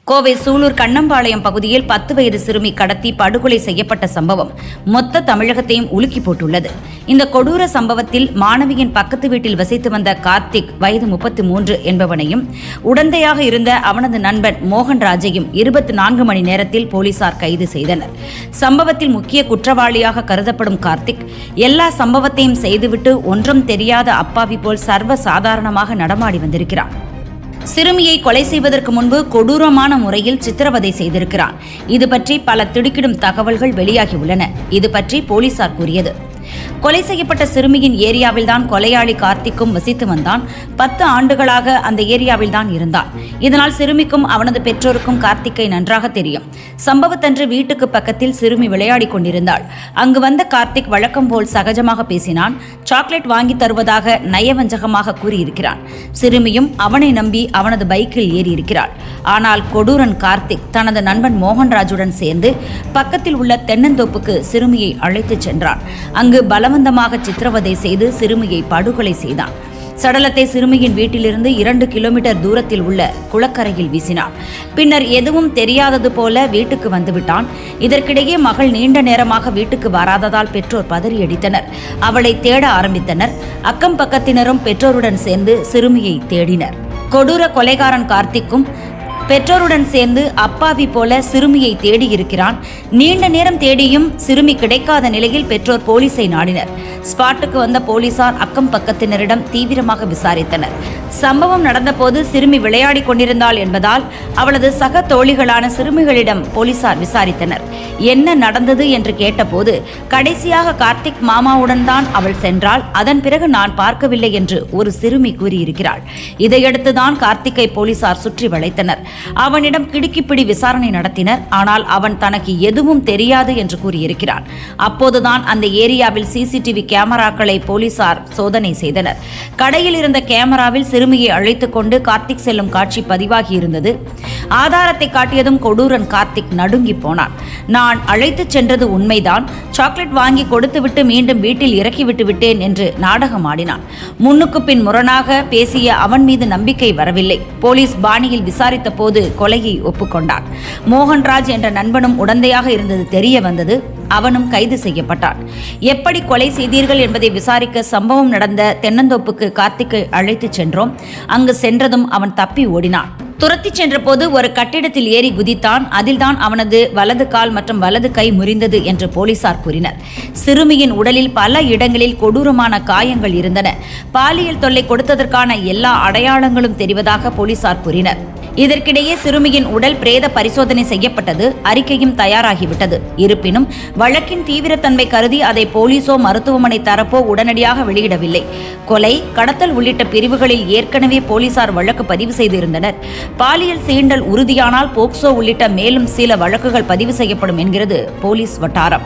கோவை சூலூர் கண்ணம்பாளையம் பகுதியில் 10 வயது சிறுமி கடத்தி படுகொலை செய்யப்பட்ட சம்பவம் மொத்த தமிழகத்தையும் உலுக்கி போட்டுள்ளது. இந்த கொடூர சம்பவத்தில் மாணவியின் பக்கத்து வீட்டில் வசித்து வந்த கார்த்திக் வயது 33 என்பவனையும் உடந்தையாக இருந்த அவனது நண்பன் மோகன்ராஜையும் 24 மணி நேரத்தில் போலீசார் கைது செய்தனர். சம்பவத்தில் முக்கிய குற்றவாளியாக கருதப்படும் கார்த்திக் எல்லா சம்பவத்தையும் செய்துவிட்டு ஒன்றும் தெரியாத அப்பாவி போல் சர்வ சாதாரணமாக நடமாடி வந்திருக்கிறான். சிறுமியை கொலை செய்வதற்கு முன்பு கொடூரமான முறையில் சித்திரவதை செய்திருக்கிறான். இது பற்றி பல திடுக்கிடும் தகவல்கள் வெளியாகியுள்ளன. இது பற்றி போலீசார் கூறியது: கொலை செய்யப்பட்ட சிறுமியின் ஏரியாவில்தான் கொலையாளி கார்த்திக்கும் வசித்து வந்தான். 10 ஆண்டுகளாக அந்த ஏரியாவில்தான் இருந்தான். இதனால் சிறுமிக்கும் அவனது பெற்றோருக்கும் கார்த்திக்கை நன்றாக தெரியும். சம்பவத்தன்று வீட்டுக்கு பக்கத்தில் சிறுமி விளையாடி கொண்டிருந்தாள். அங்கு வந்த கார்த்திக் வழக்கம் போல் சகஜமாக பேசினான். சாக்லேட் வாங்கி தருவதாக நயவஞ்சகமாக கூறியிருக்கிறான். சிறுமியும் அவனை நம்பி அவனது பைக்கில் ஏறியிருக்கிறாள். ஆனால் கொடூரன் கார்த்திக் தனது நண்பன் மோகன்ராஜுடன் சேர்ந்து பக்கத்தில் உள்ள தென்னந்தோப்புக்கு சிறுமியை அழைத்துச் சென்றான். அங்கு பலவந்தமாக சித்திரவதை செய்து சிறுமியை படுகொலை செய்தான். சடலத்தை சிறுமியின் வீட்டிலிருந்து 2 கிலோமீட்டர் தூரத்தில் உள்ள குளக்கரையில் வீசினான். பின்னர் எதுவும் தெரியாதது போல வீட்டுக்கு வந்துவிட்டான். இதற்கிடையே மகள் நீண்ட நேரமாக வீட்டுக்கு வராததால் பெற்றோர் பதறியடித்தனர். அவளை தேட ஆரம்பித்தனர். அக்கம் பக்கத்தினரும் பெற்றோருடன் சேர்ந்து சிறுமியை தேடினர். கொடூர கொலைகாரன் கார்த்திக்கும் பெற்றோருடன் சேர்ந்து அப்பாவி போல சிறுமியை தேடியிருக்கிறான். நீண்ட நேரம் தேடியும் சிறுமி கிடைக்காத நிலையில் பெற்றோர் போலீஸை நாடினர். ஸ்பாட்டுக்கு வந்த போலீசார் அக்கம் பக்கத்தினரிடம் தீவிரமாக விசாரித்தனர். சம்பவம் நடந்தபோது சிறுமி விளையாடி கொண்டிருந்தாள் என்பதால் அவளது சக தோழிகளான சிறுமிகளிடம் போலீசார் விசாரித்தனர். என்ன நடந்தது என்று கேட்டபோது கடைசியாக கார்த்திக் மாமாவுடன் தான் அவள் சென்றாள், அதன் பிறகு நான் பார்க்கவில்லை என்று ஒரு சிறுமி கூறியிருக்கிறாள். இதையடுத்துதான் கார்த்திக்கை போலீசார் சுற்றி வளைத்தனர். அவனிடம் கிடுக்கிப்பிடி விசாரணை நடத்தினர். ஆனால் அவன் தனக்கு எதுவும் தெரியாது என்று கூறியிருக்கிறான். அப்போதுதான் அந்த ஏரியாவில் சிசிடிவி கேமராக்களை போலீசார் சோதனை செய்தனர். கடையில் இருந்த கேமராவில் சிறுமியை அழைத்துக் கொண்டு கார்த்திக் செல்லும் காட்சி பதிவாகி இருந்தது. ஆதாரத்தை காட்டியதும் கொடூரன் கார்த்திக் நடுங்கி போனான். நான் அழைத்துச் சென்றது உண்மைதான், சாக்லேட் வாங்கி கொடுத்துவிட்டு மீண்டும் வீட்டில் இறக்கிவிட்டு விட்டேன் என்று நாடகம் ஆடினான். முன்னுக்கு பின் முரணாக பேசிய அவன் மீது நம்பிக்கை வரவில்லை. போலீஸ் பாணியில் விசாரித்த போது கொலையை ஒப்புக்கொண்டான். மோகன்ராஜ் என்ற நண்பனும் உடந்தையாக இருந்தது தெரிய வந்தது. அவனும் கைது செய்யப்பட்டான். எப்படி கொலை செய்தீர்கள் என்பதை விசாரிக்க சம்பவம் நடந்த தென்னந்தோப்புக்கு கார்த்திக்கை அழைத்துச் சென்றோம். அங்கு சென்றதும் அவன் தப்பி ஓடினான். துரத்திச் சென்றபோது ஒரு கட்டிடத்தில் ஏறி குதித்தான். அதில்தான் அவனது வலது கால் மற்றும் வலது கை முறிந்தது என்று போலீசார் கூறினர். சிறுமியின் உடலில் பல இடங்களில் கொடூரமான காயங்கள் இருந்தன. பாலியல் தொல்லை கொடுத்ததற்கான எல்லா அடையாளங்களும் தெரிவதாக போலீசார் கூறினர். இதற்கிடையே சிறுமியின் உடல் பிரேத பரிசோதனை செய்யப்பட்டது. அறிக்கையும் தயாராகிவிட்டது. இருப்பினும் வழக்கின் தீவிரத்தன்மை கருதி அதை போலீசோ மருத்துவமனை தரப்போ உடனடியாக வெளியிடவில்லை. கொலை, கடத்தல் உள்ளிட்ட பிரிவுகளில் ஏற்கனவே போலீசார் வழக்கு பதிவு செய்திருந்தனர். பாலியல் சீண்டல் உறுதியானால் போக்சோ உள்ளிட்ட மேலும் சில வழக்குகள் பதிவு செய்யப்படும் என்கிறது போலீஸ் வட்டாரம்.